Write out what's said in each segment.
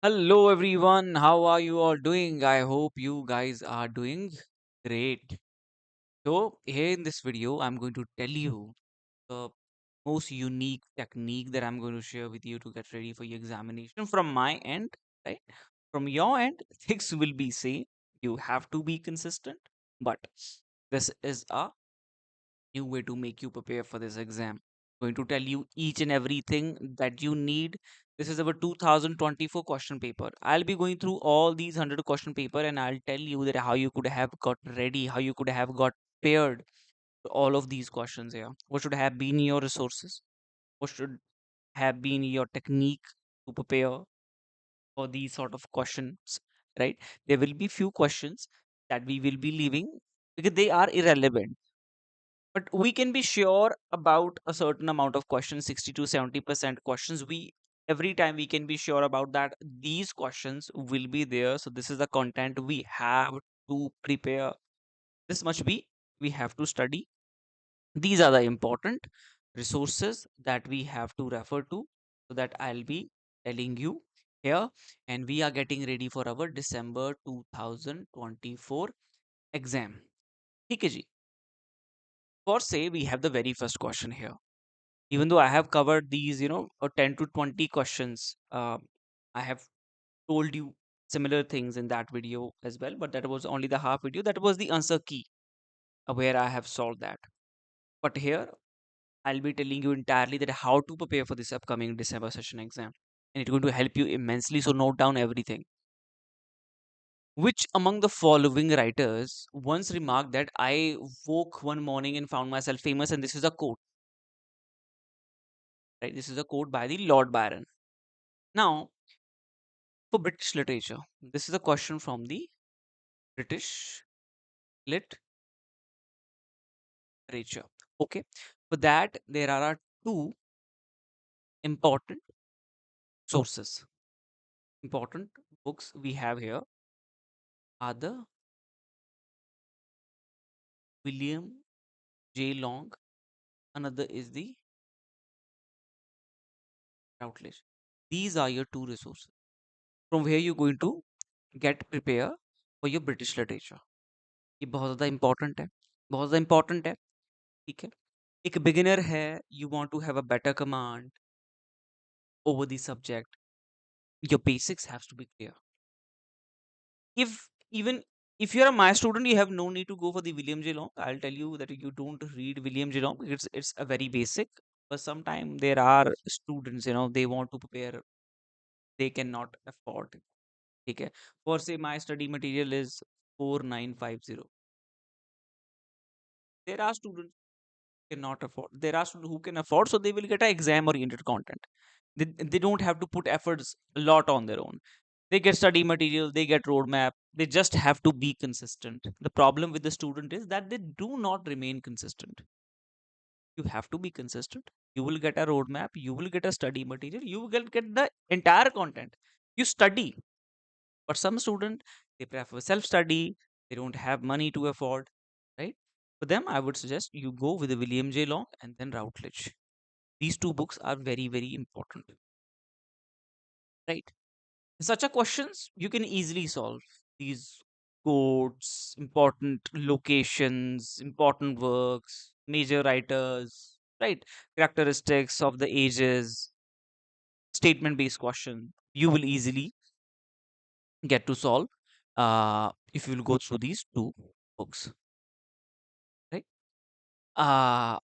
Hello everyone, how are you all doing? I hope you guys are doing great. So, here in this video, I'm going to tell you the most unique technique that I'm going to share with you to get ready for your examination from my end, right? From your end, things will be same. You have to be consistent, but this is a new way to make you prepare for this exam. Going to tell you each and everything that you need. This is our 2024 question paper. I'll be going through all these 100 question paper and I'll tell you that how you could have got ready, how you could have got prepared for all of these questions here. What should have been your resources? What should have been your technique to prepare for these sort of questions, right? There will be few questions that we will be leaving because they are irrelevant, but we can be sure about a certain amount of questions, 60 to 70% questions. We every time we can be sure about that these questions will be there. So this is the content we have to prepare. This much we have to study. These are the important resources that we have to refer to. So that I'll be telling you here, and we are getting ready for our December 2024 exam. ठीक है जी. For say we have the very first question here. Even though I have covered these, 10 to 20 questions, I have told you similar things in that video as well, but that was only the half video. That was the answer key where I have solved that. But here, I'll be telling you entirely that how to prepare for this upcoming December session exam. And it's going to help you immensely. So note down everything. Which among the following writers once remarked that I woke one morning and found myself famous? And this is a quote, right? This is a quote by the Lord Byron. Now, for British literature, this is a question from the British literature. Okay, for that there are two important sources. Important books we have here are the William J. Long. Another is the Routledge. These are your two resources from where you're going to get prepare for your British literature. ये बहुत ज़्यादा important है, बहुत ज़्यादा important है. ठीक है, एक beginner है, you want to have a better command over the subject, your basics has to be clear. If even if you're a my student, you have no need to go for the William J. Long. I'll tell you that you don't read William J. Long. It's a very basic. But sometimes there are students, they want to prepare, they cannot afford it. Okay. For say my study material is 4950. There are students who cannot afford. There are students who can afford, so they will get a exam oriented content. They don't have to put efforts a lot on their own. They get study material, they get roadmap, they just have to be consistent. The problem with the student is that they do not remain consistent. You have to be consistent. You will get a roadmap, you will get a study material, you will get the entire content. You study. But some student, they prefer self study, they don't have money to afford, right? For them, I would suggest you go with the William J. Long and then Routledge. These two books are very, very important, right? Such a questions you can easily solve. These quotes, important locations, important works, major writers, right? Characteristics of the ages, statement based question. You will easily get to solve if you will go through these two books, right?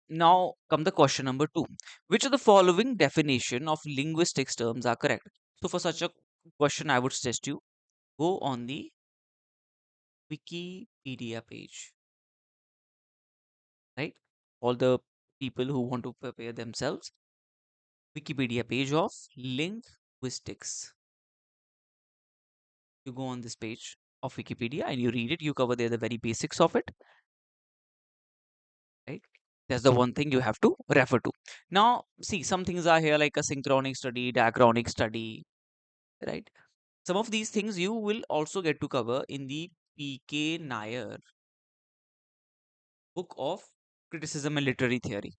Now come the question number two. Which of the following definition of linguistics terms are correct? So for such a question, I would suggest you go on the Wikipedia page, right? All the people who want to prepare themselves, Wikipedia page of linguistics. You go on this page of Wikipedia and you read it, you cover there the very basics of it, right? That's the one thing you have to refer to. Now, see, some things are here like a synchronic study, diachronic study, right? Some of these things you will also get to cover in the P.K. Nair book of criticism and literary theory.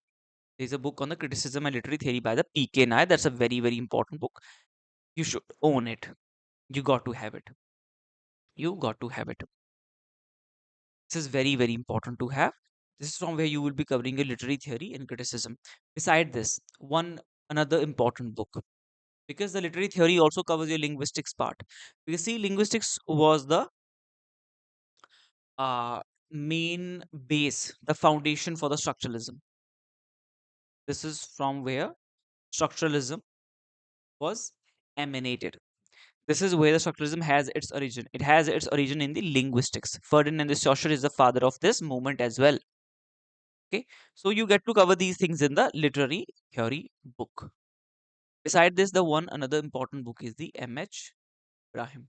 There's a book on the criticism and literary theory by the P.K. Nair. That's a very, very important book. You should own it. You got to have it. You got to have it. This is very, very important to have. This is from where you will be covering your literary theory and criticism. Beside this, one another important book, because the literary theory also covers your linguistics part. Because see, linguistics was the uh, main base, the foundation for the structuralism. This is from where structuralism was emanated. This is where the structuralism has its origin. It has its origin in the linguistics. Ferdinand de Saussure is the father of this movement as well. Okay, so you get to cover these things in the literary theory book. Beside this, the one another important book is the M.H. Ibrahim.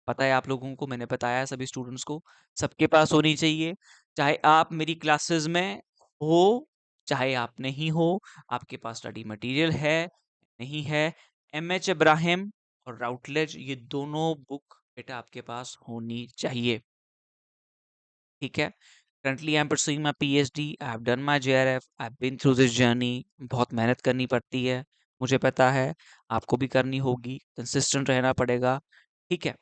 पता है आप लोगों को, मैंने बताया सभी students को, सबके पास होनी चाहिए, चाहे आप मेरी क्लासेस में हो, चाहे आप नहीं हो, आपके पास स्टडी मटेरियल है नहीं है, M.H. इब्राहिम और राउटलेज, ये दोनों बुक बेटा आपके पास होनी चाहिए। ठीक है, currently I am pursuing my PhD, I have done my JRF, I have been through this journey. बहुत मेहनत करनी पड़ती है, मुझे पता है, आपको भी करनी होगी, कंसिस्टेंट रहना पड़ेगा। ठीक है,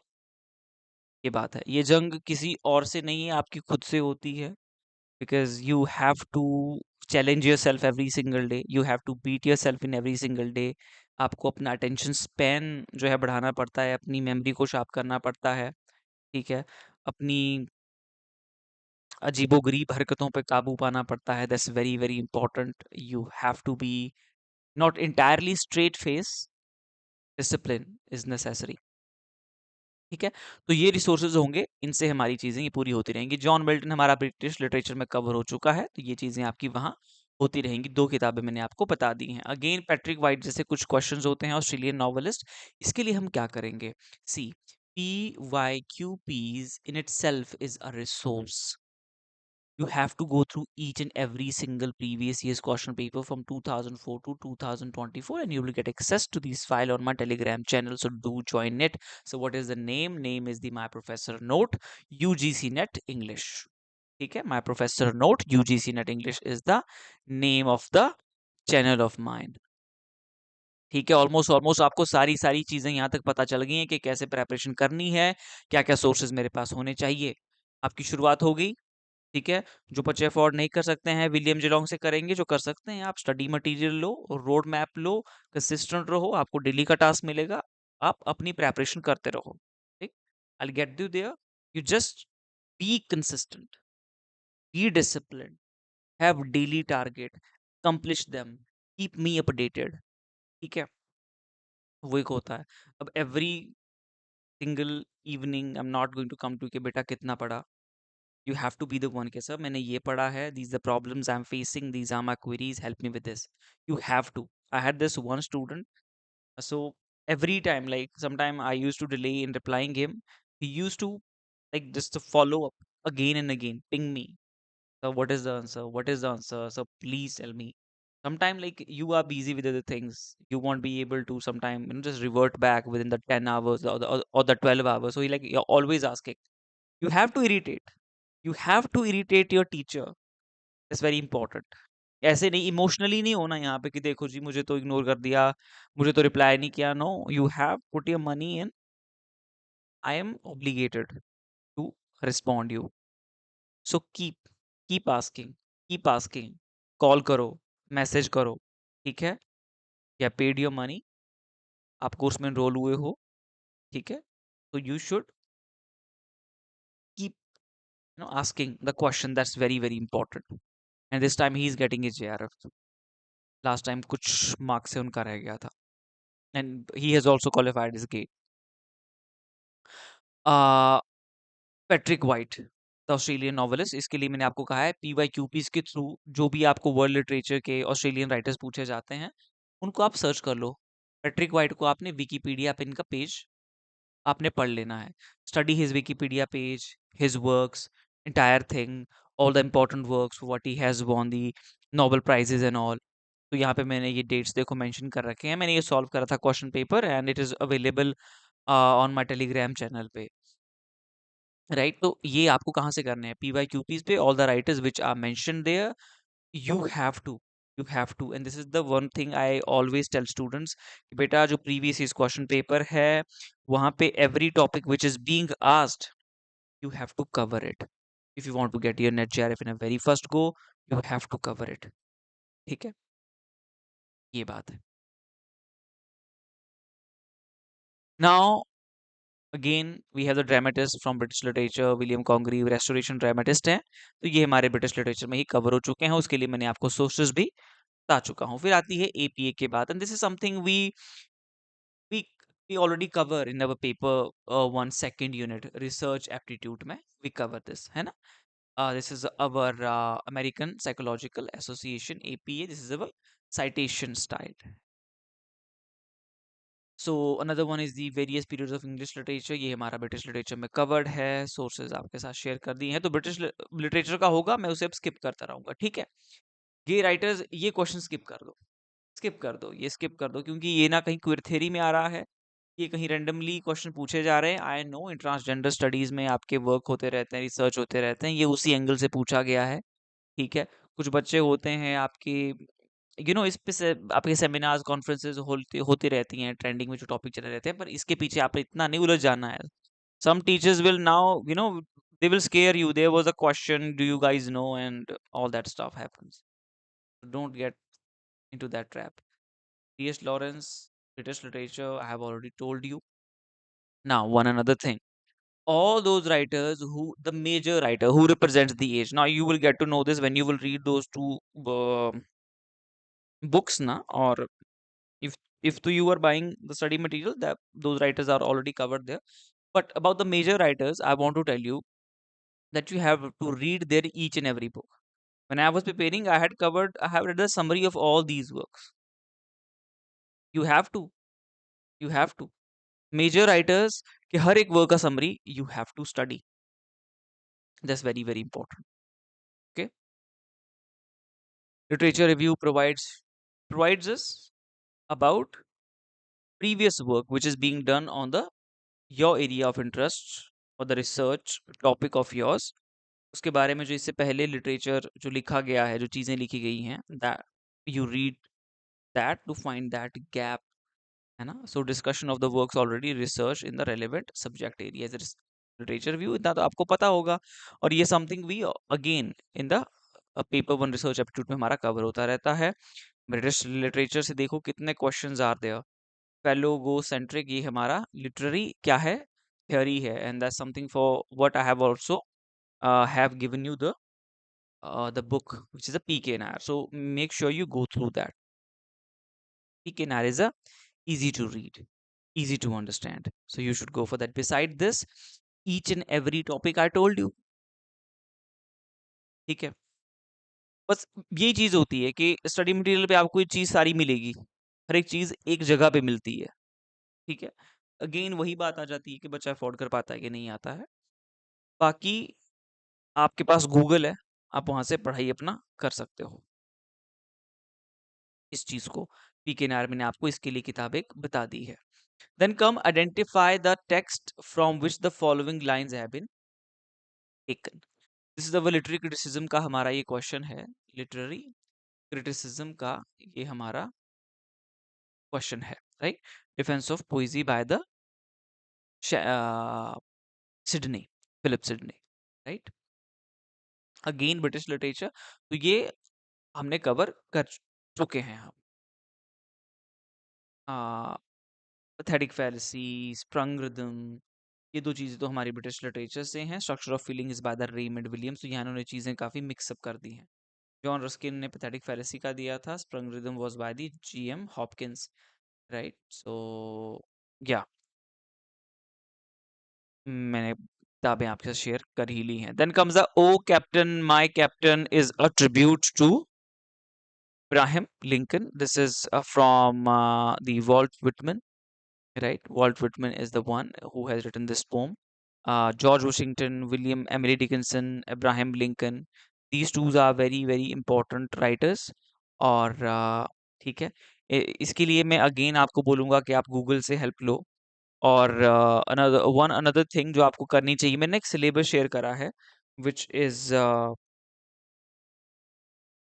ये बात है, ये जंग किसी और से नहीं है, आपकी खुद से होती है। Because you have to challenge yourself every single day, you have to beat yourself in every single day. आपको अपना अटेंशन स्पैन जो है बढ़ाना पड़ता है, अपनी मेमोरी को शार्प करना पड़ता है। ठीक है, अपनी अजीबोगरीब हरकतों पे काबू पाना पड़ता है। That's very very important. You have to be not entirely straight face, discipline is necessary. ठीक है, तो ये रिसोर्सेज होंगे, इनसे हमारी चीजें ये पूरी होती रहेंगी। जॉन मिल्टन हमारा ब्रिटिश लिटरेचर में कवर हो चुका है, तो ये चीजें आपकी वहां होती रहेंगी। 2 किताबें मैंने आपको बता दी हैं। अगेन पैट्रिक वाइट जैसे कुछ क्वेश्चंस होते हैं, ऑस्ट्रेलियन नॉवेलिस्ट। इसके लिए हम क्या करेंगे? सी, PYQPs in itself is a resource. You have to go through each and every single previous year's question paper from 2004 to 2024, and you will get access to this file on my Telegram channel, so do join it. So what is the name? Name is the My Professor Note UGC Net English. ठीक है, My Professor Note UGC Net English is the name of the channel of mine. ठीक है, almost almost आपको सारी सारी चीजें यहाँ तक पता चल गई हैं कि कैसे प्रेपरेशन करनी है, क्या क्या सोर्सेज मेरे पास होने चाहिए। आपकी शुरुआत हो गई। ठीक है, जो बच्चे अफोर्ड नहीं कर सकते हैं विलियम जेलोंग से करेंगे, जो कर सकते हैं आप स्टडी मटेरियल लो, रोड मैप लो, कंसिस्टेंट रहो, आपको डेली का टास्क मिलेगा, आप अपनी प्रेपरेशन करते रहो। ठीक, I will get you there. You just be consistent, be discipline, have daily target, accomplish them, keep me updated. ठीक है, वो एक होता है। अब every single evening I am not going to come to कि बेटा कितना पढ़ा। You have to be the one के सर मैंने ये पढ़ा है, these are the problems I'm facing, these are my queries, help me with this. You have to. I had this one student, so every time, like sometime I used to delay in replying him, he used to like just to follow up again and again, ping me. So what is the answer? What is the answer? So please tell me. Sometime like you are busy with other things, you won't be able to sometime just revert back within the 10 hours or the 12 hours. So he like you're always asking. You have to irritate. You have to irritate your teacher. It's very important. ऐसे नहीं emotionally नहीं होना यहाँ पे कि देखो जी मुझे तो इग्नोर कर दिया, मुझे तो रिप्लाई नहीं किया। No, you have put your money in, I am obligated to respond you. So keep asking, call करो, मैसेज करो। ठीक है, या पेड योर मनी, आप कोर्स में एनरोल हुए हो। ठीक है, तो you should keep asking the question. That's very very important. And this time he is getting his JRF. Last time कुछ मार्क्स से उनका रह गया था, and he has also qualified is get. Patrick white the Australian novelist, इसके लिए मैंने आपको कहा है PYQPs के थ्रू जो भी आपको वर्ल्ड लिटरेचर के ऑस्ट्रेलियन राइटर्स पूछे जाते हैं उनको आप सर्च कर लो। पैट्रिक वाइट को आपने विकीपीडिया पे इनका पेज आपने पढ़ लेना है। Study his Wikipedia page, his works, entire thing, all the important works, what he has won the Nobel prizes and all. तो यहाँ पे मैंने ये डेट्स देखो मेंशन कर रखे हैं, मैंने ये सॉल्व करा था question paper, and it is available on my Telegram channel पे। राइट, तो ये आपको कहाँ से करने हैं? PYQPs पे, all the writers which are mention there, you have to You have to, and this is the one thing I always tell students, बेटा जो previous is question paper है वहां पे every topic which is being asked you have to cover it. If you want to get your net JRF in a very first go, you have to cover it. ठीक है, ये बात है. Now again we have the dramatist from British literature, William Congreve, restoration dramatist है, तो ये हमारे British literature में ही cover हो चुके हैं. उसके लिए मैंने आपको sources भी बता चुका हूँ. फिर आती है APA के बाद, and this is something we we already cover in our paper 1 second unit research aptitude में we cover this, है ना. This is our American Psychological Association APA. This is our citation style. So another one is the various periods of English literature. ये हमारा British literature में covered है. Sources आपके साथ share कर दिए हैं. तो British literature का होगा, मैं उसे अब skip करता रहूंगा. ठीक है, ये writers ये question skip कर दो, skip कर दो, ये skip कर दो, क्योंकि ये ना कहीं queer theory में आ रहा है, ये कहीं randomly क्वेश्चन पूछे जा रहे हैं. I know in transgender studies में आपके वर्क होते रहते हैं, रिसर्च होते रहते हैं, ये उसी एंगल से पूछा गया है. ठीक है, कुछ बच्चे होते हैं आपके, इस पे से आपके सेमिनार्स कॉन्फ्रेंसेज होते होती रहती हैं, ट्रेंडिंग में जो टॉपिक चले रहते हैं, पर इसके पीछे आपने इतना नहीं उलझ जाना है. Some teachers will now they will scare you, there was a question, do you guys know, and all that stuff happens. Don't get into that trap. TS Lawrence, British literature, I have already told you. Now, one another thing. All those writers who, the major writer who represents the age. Now, you will get to know this when you will read those two books, na. Or if you are buying the study material, that those writers are already covered there. But about the major writers, I want to tell you that you have to read their each and every book. When I was preparing, I have read the summary of all these works. You have to, you have to. Major writers के हर एक work का summary you have to study. That's very very important. Okay. Literature review provides us about previous work which is being done on the your area of interest or the research topic of yours. उसके बारे में जो इससे पहले literature जो लिखा गया है, जो चीजें लिखी गई हैं, that you read that to find that gap, है ना. So discussion of the works already research in the relevant subject areas. Literature review इतना तो आपको पता होगा, और ये something we again in the paper 1 research aptitude में हमारा कवर होता रहता है. ब्रिटिश लिटरेचर से देखो कितने क्वेश्चंस आर देयर. फेलोगो सेंट्रिक, ये हमारा लिटरेरी क्या है, थ्योरी है, and that's something for what I have also have given you the book which is a PKNR. So make sure you go through that. PKNR is a easy to read, easy to understand, so you should go for that. Beside this, each and every topic I told you, ठीक है. बस यही चीज होती है कि study material पे आपको ये चीज सारी मिलेगी, हर एक चीज एक जगह पे मिलती है. ठीक है, अगेन वही बात आ जाती है कि बच्चा अफोर्ड कर पाता है कि नहीं आता है. बाकी आपके पास गूगल है, आप वहां से पढ़ाई अपना कर सकते हो. इस चीज को पीके नायर ने आपको इसके लिए किताब एक बता दी है. Then come identify the text from which the following lines have been taken. This is the literary criticism का हमारा ये क्वेश्चन है. लिटरेरी क्रिटिसिज्म का ये हमारा क्वेश्चन है, right. Defence of poesy by the Sidney, Philip Sidney, right. Again British literature, तो ये हमने कवर कर चुके हैं हम. पैथेटिक फैलेसी, स्प्रंग रिदम, ये दो चीजें तो हमारी ब्रिटिश लिटरेचर से हैं. Structure of feeling is by the Raymond Williams, तो यहाँ इन्होंने चीजें काफी मिक्सअप कर दी हैं. जॉन रस्किन ने पैथेटिक फैलेसी का दिया था. Sprung rhythm was by the G M Hopkins, right. So या मैंने किताबें आपके साथ शेयर कर ही ली हैं. Then comes the O captain my captain is a tribute to Abraham Lincoln. This is from the Walt Whitman, right. Walt Whitman is the one who has written this poem. George Washington, William Emily Dickinson, Abraham Lincoln, these two are very very important writers. और ठीक है, इसके लिए मैं again आपको बोलूंगा कि आप गूगल से हेल्प लो. और अनदर थिंग जो आपको करनी चाहिए, मैंने एक सिलेबस शेयर करा है which is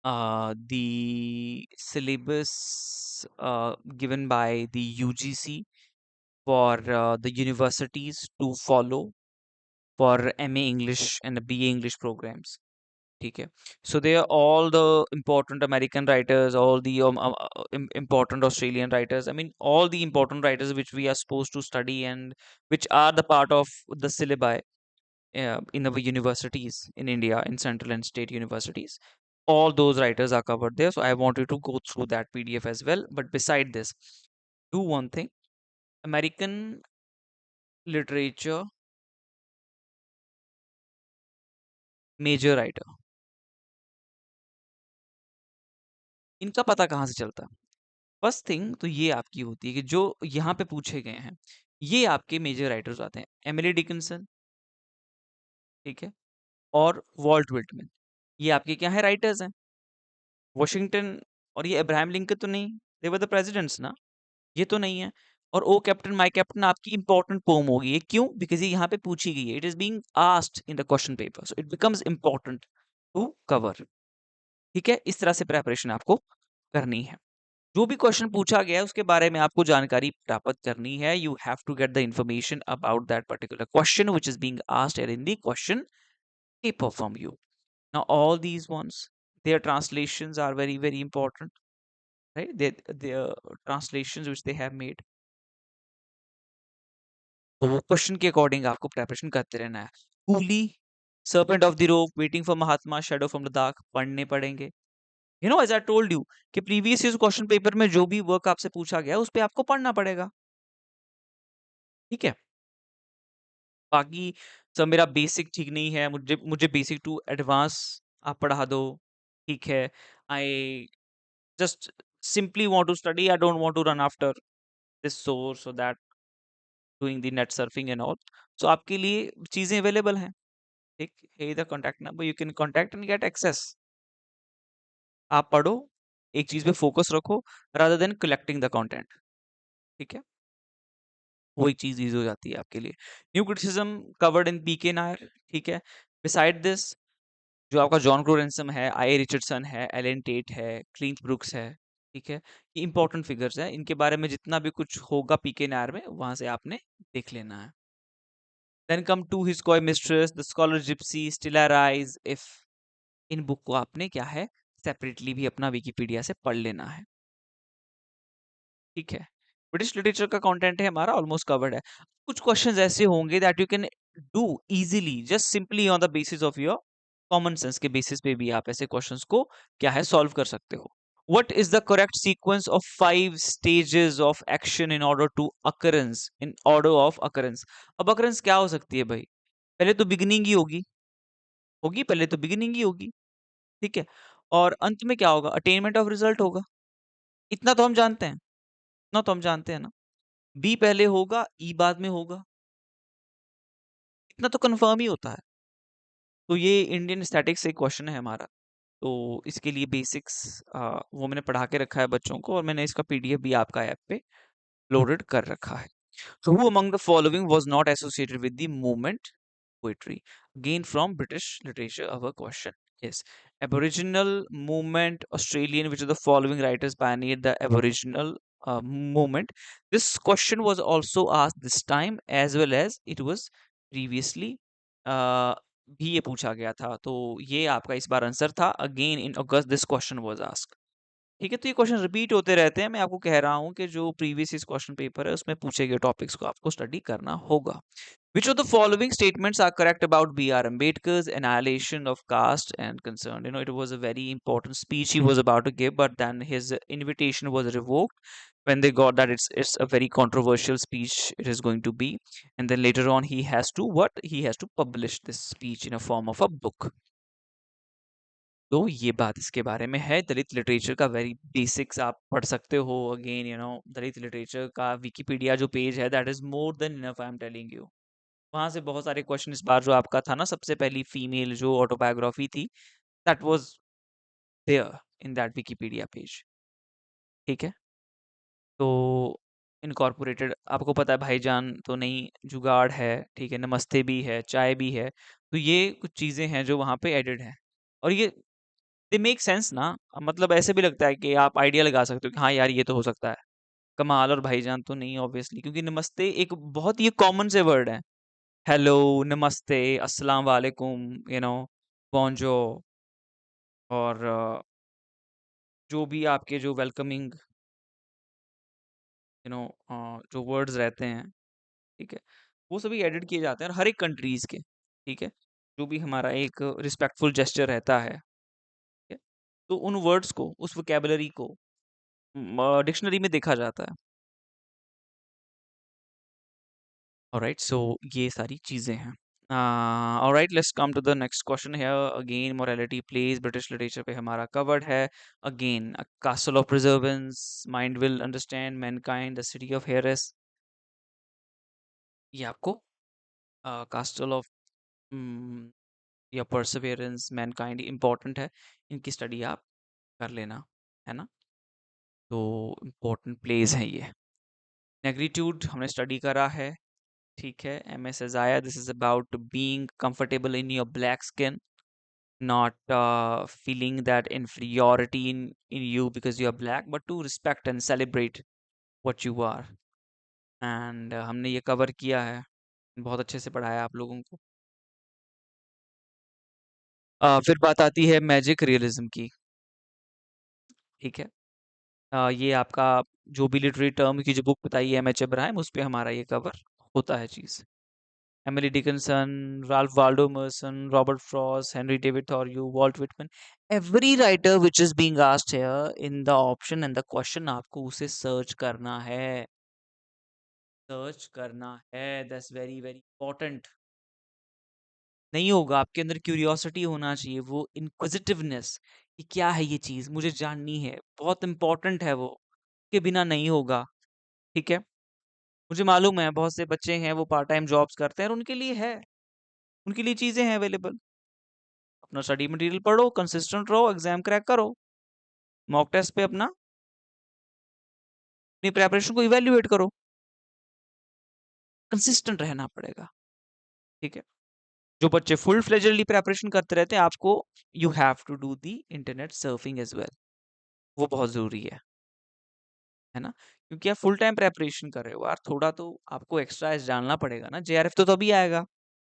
the syllabus given by the UGC for the universities to follow for MA English and BA English programs. ठीक है. So they are all the important American writers, all the important Australian writers. I mean, all the important writers which we are supposed to study and which are the part of the syllabi in our universities in India, in central and state universities. All those writers are covered there. So I want you to go through that PDF as well. But beside this, do one thing: American literature major writer. इनका पता कहाँ से चलता है? First thing तो ये आपकी होती है कि जो यहाँ पे पूछे गए हैं, ये आपके मेजर राइटर्स आते हैं। एमिली डिकिंसन, ठीक है, और वॉल्ट विटमैन, ये आपके क्या है, राइटर्स हैं। वॉशिंगटन और ये अब्राहम लिंकन तो नहीं, दे वर द प्रेसिडेंट्स ना, ये तो नहीं है। और ओ कैप्टन माय कैप्टन आपकी इंपॉर्टेंट पोम होगी, ये क्यों? बिकॉज ये यहाँ पे पूछी गई है, it is being asked in the question paper, so it becomes important to cover. ठीक है, इस तरह से प्रेपरेशन आपको करनी है। जो भी क्वेश्चन पूछा गया है उसके बारे में आपको जानकारी प्राप्त करनी है। You have to get the information about that particular question which is being asked in the question paper from you. Now all these ones, their translations are very very important, right? Their translations which they have made, तो वो question के according आपको preparation करते रहना है। Coolie, serpent of the rope, waiting for Mahatma, shadow from the dark पढ़ने पड़ेंगे। You know, as I told you कि प्रीवियस ईयर क्वेश्चन पेपर में जो भी वर्क आपसे पूछा गया उस पे आपको पढ़ना पड़ेगा। ठीक है, बाकी सब मेरा बेसिक ठीक नहीं है, मुझे मुझे बेसिक टू एडवांस आप पढ़ा दो। ठीक है, I just simply want to study, I don't want to run after this source or that, doing the net surfing and all. So आपके लिए चीजें अवेलेबल हैं। ठीक, hey the contact number, you can contact and get access। आप पढ़ो, एक चीज पे फोकस रखो rather than collecting the content। ठीक है, वो एक चीज इजी हो जाती है आपके लिए। न्यू क्रिटिसिज्म कवर्ड इन पीके नायर। ठीक है, बिसाइड दिस जो आपका जॉन क्लोरेंसम है, आई रिचर्डसन है, एलन टेट है, क्लिंट ब्रुक्स है। ठीक है, ये इंपॉर्टेंट फिगर्स है, इनके बारे में जितना भी कुछ होगा पीके नायर में वहां से आपने देख लेना है। Then come to his coy mistress, the scholar gypsy, still rise if, इन बुक को आपने क्या है, सेपरेटली भी अपना विकिपीडिया से पढ़ लेना है। ठीक है, ब्रिटिश लिटरेचर का कंटेंट है हमारा ऑलमोस्ट कवर्ड है। कुछ क्वेश्चंस ऐसे होंगे that you can do easily just simply on the basis of your common sense के बेसिस पे भी आप ऐसे क्वेश्चंस को क्या है, सॉल्व कर सकते हो। What is the correct sequence of 5 stages of action in order to occurrence, in order of occurrence? अब अकरेंस क्या हो सकती है भाई? पहले तो बिगिनिंग ही होगी, होगी पहले तो बिगिनिंग ही होगी। ठीक है, और अंत में क्या होगा? अटेनमेंट ऑफ रिजल्ट होगा। इतना तो हम जानते हैं, इतना तो हम जानते हैं ना। बी पहले होगा, ई बाद में होगा, इतना तो कंफर्म ही होता है। तो ये इंडियन स्टैटिक्स से क्वेश्चन है हमारा, तो इसके लिए बेसिक्स वो मैंने पढ़ा के रखा है बच्चों को, और मैंने इसका पीडीएफ भी आपका ऐप पे लोडेड कर रखा है। So who among the following was not associated with the movement poetry? Again from British literature, our question is Aboriginal movement, Australian, which of the following writers pioneered the Aboriginal movement? This question was also asked this time as well as it was previously भी ये पूछा गया था, तो ये आपका इस बार answer था। Again in August this question was asked. ठीक है, तो ये क्वेश्चन रिपीट होते रहते हैं। मैं आपको कह रहा हूँ कि जो प्रीवियस इस क्वेश्चन पेपर है उसमें पूछे गए टॉपिक्स को आपको स्टडी करना होगा। Which of the following statements are correct about B.R. Ambedkar's annihilation of caste and concern? You know, it was a very important speech he was about to give, but then his invitation was revoked when they got that it's a very controversial speech it is going to be, and then later on he has to what? He has to publish this speech in a form of a book. तो ये बात इसके बारे में है। दलित literature का very basics आप पढ़ सकते हो। Again you know, Dalit literature का विकिपीडिया जो पेज है that is more than enough, I am telling you. वहां से बहुत सारे क्वेश्चन, इस बार जो आपका था ना सबसे पहली फीमेल जो ऑटोबायोग्राफी थी, that was there in that Wikipedia page. ठीक है, तो इनकॉर्पोरेटेड आपको पता है, भाईजान तो नहीं, जुगाड़ है, ठीक है, नमस्ते भी है, चाय भी है, तो ये कुछ चीजें हैं जो वहां पे एडेड हैं। और ये दे मेक सेंस ना। मतलब ऐसे भी लगता है कि आप आइडिया लगा सकते हो कि हाँ यार ये तो हो सकता है। कमाल और भाईजान तो नहीं ऑब्वियसली, क्योंकि नमस्ते एक बहुत ही कॉमन से वर्ड है। हेलो, नमस्ते, अस्सलाम वालेकुम, बोंजो, और जो भी आपके जो वेलकमिंग यू नो जो वर्ड्स रहते हैं, ठीक है, वो सभी एडिट किए जाते हैं और हर एक कंट्रीज के, ठीक है, जो भी हमारा एक रिस्पेक्टफुल जेस्चर रहता है, ठीक है, तो उन वर्ड्स को, उस वोकेबलरी को डिक्शनरी में देखा जाता है। ऑलराइट, सो ये सारी चीजें हैं। Alright, let's come to the next question है। Again morality plays British literature पे हमारा कवर्ड है। Again castle of perseverance, mind will understand mankind, the city of heiress. ये आपको कास्टल ऑफ या परसेवेरेंस, मैनकाइंड इम्पोर्टेंट है, इनकी स्टडी आप कर लेना, है ना। तो इम्पोर्टेंट प्लेस हैं ये। नेग्रीट्यूड हमने स्टडी करा है, ठीक है। एम एस एजाया, this is about being comfortable in your black skin, not feeling that inferiority in you because you are black, but to respect and celebrate what you are. And हमने ये cover किया है, बहुत अच्छे से पढ़ाया आप लोगों को। फिर बात आती है मैजिक रियलिज्म की, ठीक है। ये आपका जो भी लिटरेरी टर्म की जो बुक बताई है एम एच इब्राहिम, उस पे हमारा ये कवर होता है चीज़। Emily Dickinson, Ralph Waldo Emerson, Robert Frost, Henry David Thoreau, Walt Whitman, every writer which is being asked here in the option and the question, आपको उसे सर्च करना है, सर्च करना है, दैट्स वेरी वेरी इंपॉर्टेंट। नहीं होगा, आपके अंदर क्यूरियोसिटी होना चाहिए, वो इंक्विजिटिवनेस कि क्या है ये चीज, मुझे जाननी है, बहुत इंपॉर्टेंट है वो, के बिना नहीं होगा, ठीक है। मुझे मालूम है बहुत से बच्चे हैं वो पार्ट टाइम जॉब्स करते हैं और उनके लिए है, उनके लिए चीजें हैं अवेलेबल। अपना स्टडी मटेरियल पढ़ो, कंसिस्टेंट रहो, एग्जाम क्रैक करो, मॉक टेस्ट पे अपना अपनी प्रेपरेशन को इवेल्युएट करो, कंसिस्टेंट रहना पड़ेगा, ठीक है। जो बच्चे फुल फ्लेजरली प्रेपरेशन करते रहते हैं, आपको you have to do the internet surfing as well, वो बहुत जरूरी है ना। क्योंकि आप फुल टाइम प्रेपरेशन कर रहे हो यार, थोड़ा तो आपको एक्स्ट्रा जानना पड़ेगा ना। जेआरएफ तो तभी आएगा,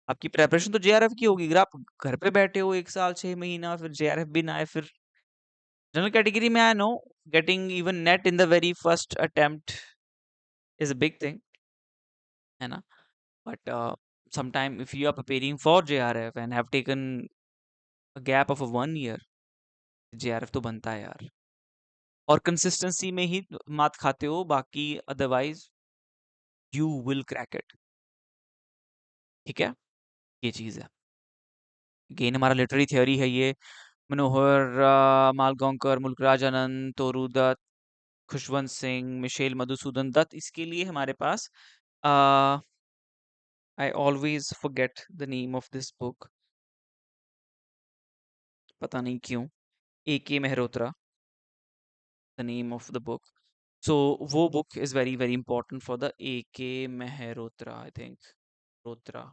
आपकी प्रेपरेशन तो जेआरएफ की होगी। अगर आप घर पे बैठे हो 1 साल 6 महीना, फिर जेआरएफ भी ना आए, फिर जनरल कैटेगरी में आए, no, getting even NET in the very first attempt is a big thing, है ना। But sometime if you are preparing for JRF and have taken a gap of a 1 year, JRF तो बनता है यार। और consistency में ही मात खाते हो, बाकी otherwise you will crack it, ठीक है। ये चीज है। गेन हमारा लिटरेरी थियोरी है ये। मनोहर मालगांवकर, मुल्कराज आनंद, तोरू दत्त, खुशवंत सिंह, मिशेल मधुसूदन दत्त, इसके लिए हमारे पास I always forget the name of this book, पता नहीं क्यों, ए के Mehrotra, the name of the book. So वो book is very very important for the A.K. Mehrotra, I think. Rotra,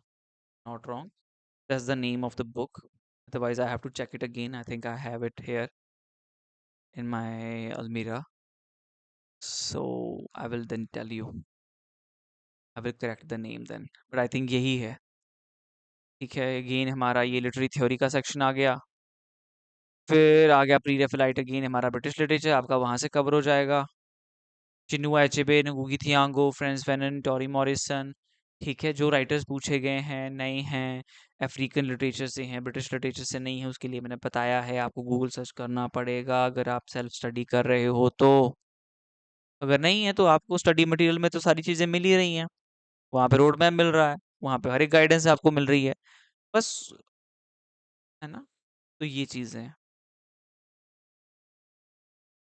not wrong. That's the name of the book. Otherwise, I have to check it again. I think I have it here in my Almira. So I will then tell you. I will correct the name then. But I think यही है, ठीक है। Again हमारा ये literary theory का section आ गया। फिर आ गया प्री रेफिलाइट, अगेन हमारा ब्रिटिश लिटरेचर आपका वहां से कवर हो जाएगा। चिनुआ एचेबे, ngugi थियांगो, फ्रेंस फैनन, टॉरी मॉरिसन, ठीक है। जो राइटर्स पूछे गए हैं नए हैं, अफ्रीकन लिटरेचर से हैं, ब्रिटिश लिटरेचर से नहीं है, उसके लिए मैंने बताया है आपको गूगल सर्च करना पड़ेगा अगर आप सेल्फ स्टडी कर रहे हो तो। अगर नहीं है तो आपको स्टडी मटेरियल में तो सारी चीज़ें मिल ही रही हैं, वहाँ पे रोड मैप मिल रहा है, वहाँ पे हर एक गाइडेंस आपको मिल रही है, बस, है ना। तो ये चीज़ें हैं।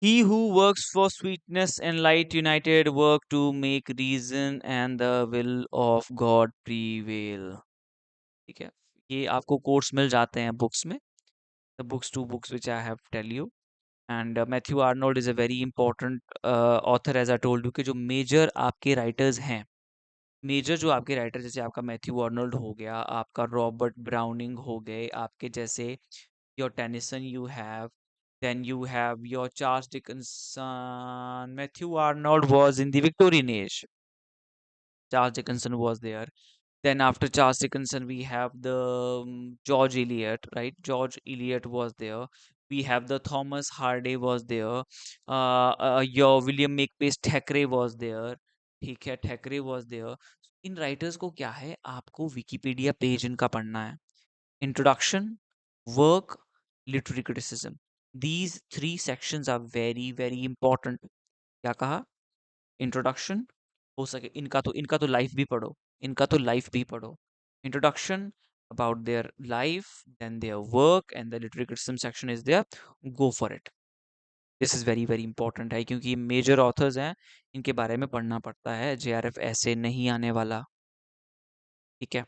He who works for sweetness and light united work to make reason and the will of God prevail, ठीक है। ये आपको कोर्स मिल जाते हैं बुक्स में, the books, 2 books which I have tell you, and Matthew Arnold is a very important author as I told you, कि जो major आपके राइटर्स हैं, मेजर जो आपके राइटर, जैसे आपका मैथ्यू आर्नोल्ड हो गया, आपका रॉबर्ट ब्राउनिंग हो गए, आपके जैसे your Tennyson you have, Then you have your Charles Dickinson. Matthew Arnold was in the Victorian age. Charles Dickinson was there. Then after Charles Dickinson, we have the George Eliot, right? George Eliot was there. We have the Thomas Hardy was there. Your William Makepeace Thackeray was there. ठीक है, Thackeray was there. In writers को क्या है, आपको Wikipedia page इनका पढ़ना है. Introduction, work, literary criticism. These three sections are very very important. क्या कहा? इंट्रोडक्शन, हो सके इनका तो लाइफ भी पढ़ो, इनका तो लाइफ भी पढ़ो. Introduction about their life, then their work and the literary criticism section is there. Go for it. This is very very important है, क्योंकि ये मेजर ऑथर्स हैं, इनके बारे में पढ़ना पड़ता है. जेआरएफ ऐसे नहीं आने वाला. ठीक है.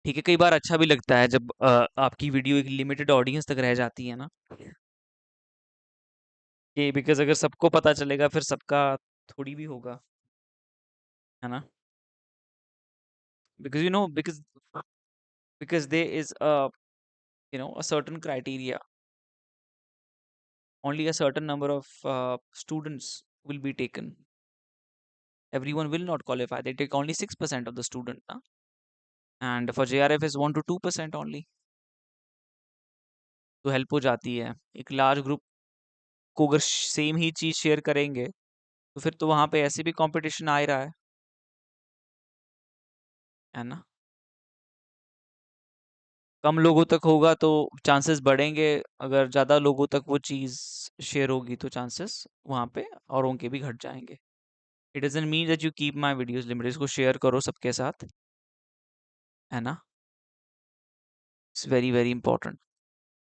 ठीक है, कई बार अच्छा भी लगता है जब आपकी वीडियो एक लिमिटेड ऑडियंस तक रह जाती है ना, कि बिकॉज अगर सबको पता चलेगा फिर सबका थोड़ी भी होगा, है ना. Because because there is a certain criteria. Only a certain number of students will be taken. Everyone will not qualify. They take only 6% of the student, na? And for JRF is 1 to 2% only. तो help हो जाती है. एक large group को अगर same ही चीज share करेंगे तो फिर तो वहां पे ऐसे भी कंपटीशन आ ही रहा है ना. कम लोगों तक होगा तो चांसेस बढ़ेंगे. अगर ज्यादा लोगों तक वो चीज शेयर होगी तो चांसेस वहां पे औरों के भी घट जाएंगे. It doesn't mean that you keep my videos limited. इसको शेयर करो सबके साथ, है ना. It's very very important.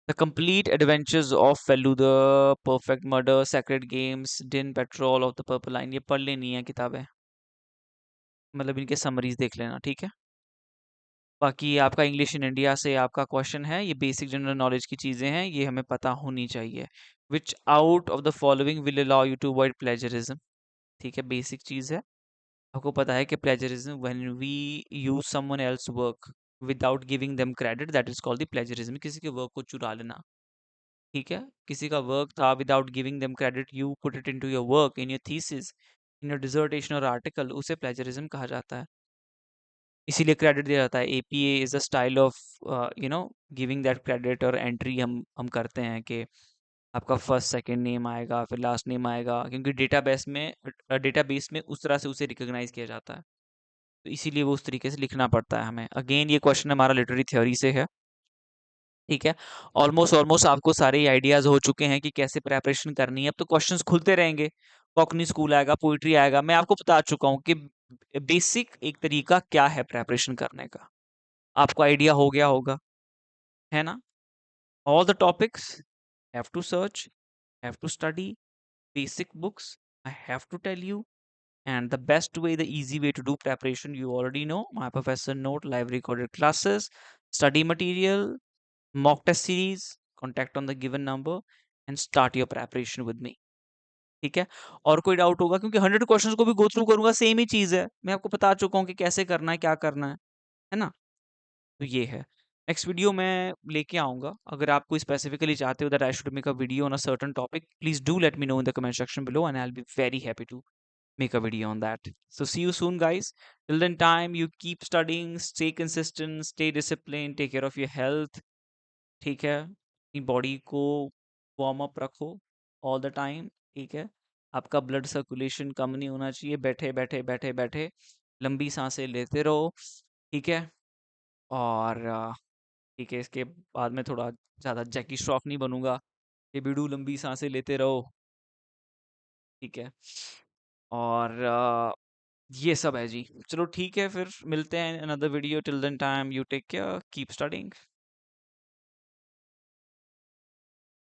The complete adventures of Feluda, perfect murder, secret games, डिन petrol of the purple line, ये पढ़ लेनी है किताबें. मतलब इनके समरीज देख लेना, ठीक है. बाकी आपका इंग्लिश इन इंडिया से आपका क्वेश्चन है, ये बेसिक जनरल नॉलेज की चीजें हैं, ये हमें पता होनी चाहिए. Which out of the following will allow you to avoid plagiarism. ठीक है, बेसिक चीज है. आपको पता है कि plagiarism, when we use someone else work without giving them credit, that is called the plagiarism. किसी के वर्क को चुरा लेना. ठीक है, किसी का वर्क था, without giving them credit you put it into your work, in your thesis, in your dissertation और आर्टिकल, उसे प्लेजरिज्म कहा जाता है. इसीलिए क्रेडिट दिया जाता है. APA is the style of giving that credit, और एंट्री हम करते हैं कि आपका फर्स्ट सेकंड नेम आएगा, फिर लास्ट नेम आएगा, क्योंकि डेटाबेस में उस तरह से उसे रिकॉग्नाइज किया जाता है. तो इसीलिए वो उस तरीके से लिखना पड़ता है हमें. अगेन ये क्वेश्चन हमारा लिटरेरी थ्योरी से है. ठीक है. ऑलमोस्ट ऑलमोस्ट आपको सारे आइडियाज हो चुके हैं कि कैसे प्रेपरेशन करनी है. अब तो क्वेश्चंस खुलते रहेंगे. कॉकनी स्कूल आएगा, पोइट्री आएगा. मैं आपको बता चुका हूँ कि बेसिक एक तरीका क्या है प्रेपरेशन करने का. आपको आइडिया हो गया होगा, है ना. All the topics have to search, have to study basic books. I have to tell you. And the best way, the easy way to do preparation, you already know: my professor note, live recorded classes, study material, mock test series. Contact on the given number and start your preparation with me. ठीक है. और कोई doubt होगा, क्योंकि 100 questions को भी go through करूंगा, same ही चीज है, मैं आपको बता चुका हूँ कि कैसे करना है, क्या करना है ना. तो ये है. नेक्स्ट वीडियो मैं लेके आऊंगा. अगर आप कोई स्पेसिफिकली चाहते हो that I should make a video on a certain topic, please do let me know in the comment section below, and I will be very happy to make a video on that. So see you soon, guys. Till then time, you keep studying, stay consistent, stay disciplined, take care of your health. ठीक है. अपनी body को warm up रखो all the time. ठीक है. आपका blood circulation कम नहीं होना चाहिए. बैठे बैठे बैठे बैठे लंबी सांसें लेते रहो. ठीक है. और ठीक है, इसके बाद में थोड़ा ज़्यादा जैकी श्रॉफ नहीं बनूंगा. ये बिडू लंबी सांसें लेते रहो. ठीक है. और ये सब है जी. चलो ठीक है, फिर मिलते हैं in another video. Till then time, you take care, keep studying.